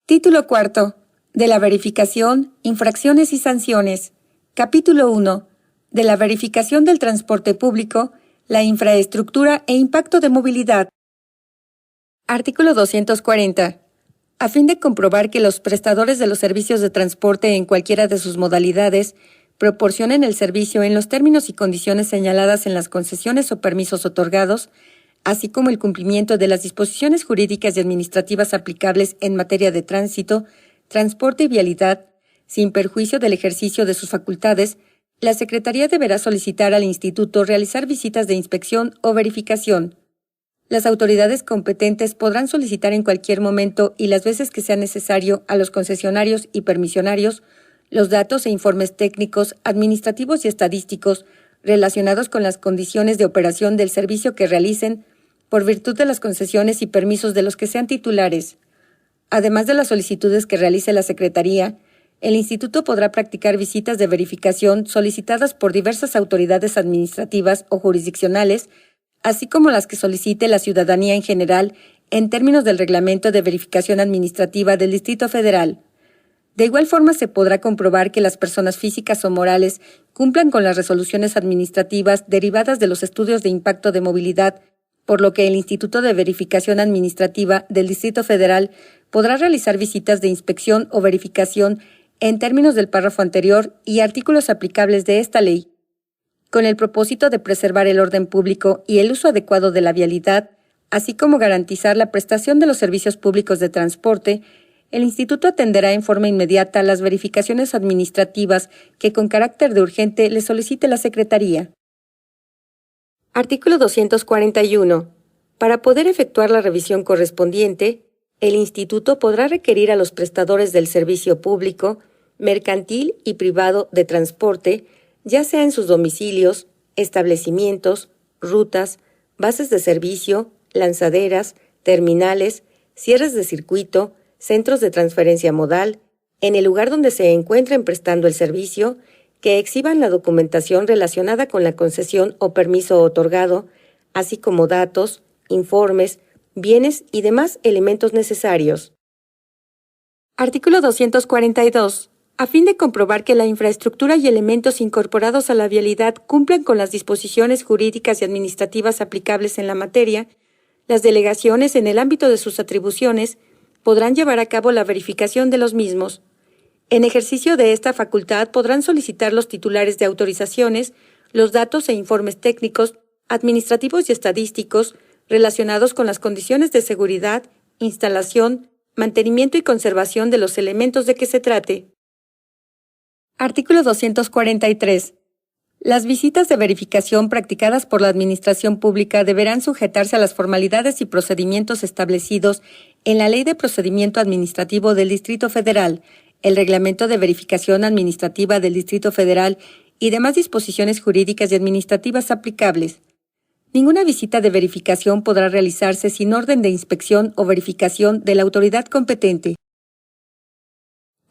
Título cuarto. De la verificación, infracciones y sanciones. Capítulo 1. De la verificación del transporte público, la infraestructura e impacto de movilidad. Artículo 240. A fin de comprobar que los prestadores de los servicios de transporte en cualquiera de sus modalidades proporcionen el servicio en los términos y condiciones señaladas en las concesiones o permisos otorgados, así como el cumplimiento de las disposiciones jurídicas y administrativas aplicables en materia de tránsito, transporte y vialidad, sin perjuicio del ejercicio de sus facultades, la Secretaría deberá solicitar al Instituto realizar visitas de inspección o verificación. Las autoridades competentes podrán solicitar en cualquier momento y las veces que sea necesario a los concesionarios y permisionarios los datos e informes técnicos, administrativos y estadísticos relacionados con las condiciones de operación del servicio que realicen por virtud de las concesiones y permisos de los que sean titulares. Además de las solicitudes que realice la Secretaría, el Instituto podrá practicar visitas de verificación solicitadas por diversas autoridades administrativas o jurisdiccionales, así como las que solicite la ciudadanía en general en términos del Reglamento de Verificación Administrativa del Distrito Federal. De igual forma, se podrá comprobar que las personas físicas o morales cumplan con las resoluciones administrativas derivadas de los estudios de impacto de movilidad, por lo que el Instituto de Verificación Administrativa del Distrito Federal podrá realizar visitas de inspección o verificación en términos del párrafo anterior y artículos aplicables de esta ley, con el propósito de preservar el orden público y el uso adecuado de la vialidad, así como garantizar la prestación de los servicios públicos de transporte. El Instituto atenderá en forma inmediata las verificaciones administrativas que con carácter de urgente le solicite la Secretaría. Artículo 241. Para poder efectuar la revisión correspondiente, el Instituto podrá requerir a los prestadores del servicio público, mercantil y privado de transporte, ya sea en sus domicilios, establecimientos, rutas, bases de servicio, lanzaderas, terminales, cierres de circuito, centros de transferencia modal, en el lugar donde se encuentren prestando el servicio, que exhiban la documentación relacionada con la concesión o permiso otorgado, así como datos, informes, bienes y demás elementos necesarios. Artículo 242. A fin de comprobar que la infraestructura y elementos incorporados a la vialidad cumplan con las disposiciones jurídicas y administrativas aplicables en la materia, las delegaciones, en el ámbito de sus atribuciones, podrán llevar a cabo la verificación de los mismos. En ejercicio de esta facultad podrán solicitar los titulares de autorizaciones los datos e informes técnicos, administrativos y estadísticos relacionados con las condiciones de seguridad, instalación, mantenimiento y conservación de los elementos de que se trate. Artículo 243. Las visitas de verificación practicadas por la Administración Pública deberán sujetarse a las formalidades y procedimientos establecidos en la Ley de Procedimiento Administrativo del Distrito Federal, el Reglamento de Verificación Administrativa del Distrito Federal y demás disposiciones jurídicas y administrativas aplicables. Ninguna visita de verificación podrá realizarse sin orden de inspección o verificación de la autoridad competente.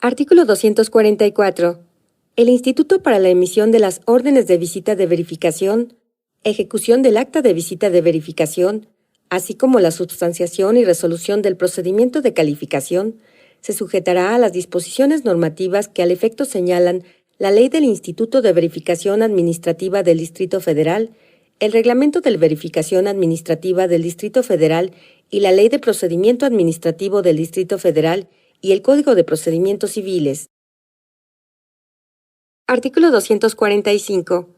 Artículo 244. El Instituto, para la emisión de las órdenes de visita de verificación, ejecución del acta de visita de verificación, así como la substanciación y resolución del procedimiento de calificación, se sujetará a las disposiciones normativas que al efecto señalan la Ley del Instituto de Verificación Administrativa del Distrito Federal, el Reglamento de Verificación Administrativa del Distrito Federal y la Ley de Procedimiento Administrativo del Distrito Federal y el Código de Procedimientos Civiles. Artículo 245.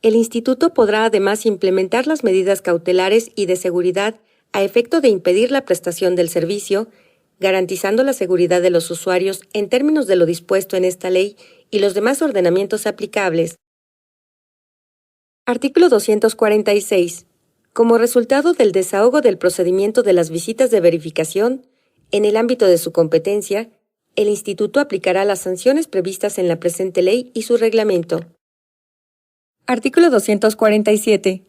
El Instituto podrá además implementar las medidas cautelares y de seguridad a efecto de impedir la prestación del servicio, garantizando la seguridad de los usuarios en términos de lo dispuesto en esta ley y los demás ordenamientos aplicables. Artículo 246. Como resultado del desahogo del procedimiento de las visitas de verificación, en el ámbito de su competencia, el Instituto aplicará las sanciones previstas en la presente ley y su reglamento. Artículo 247.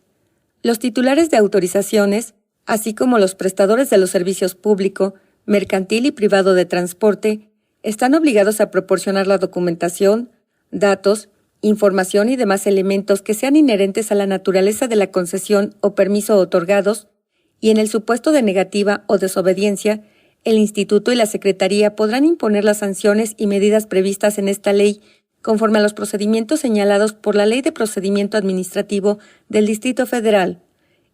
Los titulares de autorizaciones, así como los prestadores de los servicios público, mercantil y privado de transporte, están obligados a proporcionar la documentación, datos, información y demás elementos que sean inherentes a la naturaleza de la concesión o permiso otorgados, y en el supuesto de negativa o desobediencia, El Instituto y la Secretaría podrán imponer las sanciones y medidas previstas en esta ley, conforme a los procedimientos señalados por la Ley de Procedimiento Administrativo del Distrito Federal.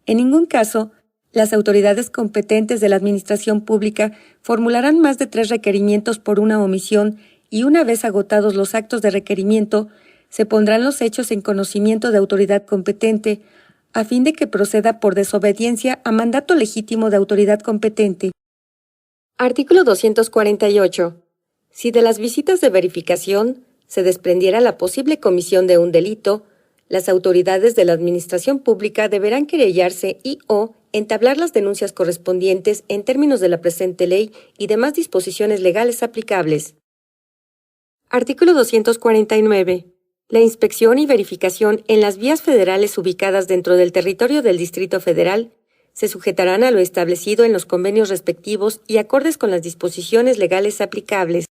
En ningún caso, las autoridades competentes de la Administración Pública formularán más de 3 requerimientos por una omisión y una vez agotados los actos de requerimiento, se pondrán los hechos en conocimiento de autoridad competente, a fin de que proceda por desobediencia a mandato legítimo de autoridad competente. Artículo 248. Si de las visitas de verificación se desprendiera la posible comisión de un delito, las autoridades de la Administración Pública deberán querellarse y/o entablar las denuncias correspondientes en términos de la presente ley y demás disposiciones legales aplicables. Artículo 249. La inspección y verificación en las vías federales ubicadas dentro del territorio del Distrito Federal se sujetarán a lo establecido en los convenios respectivos y acordes con las disposiciones legales aplicables.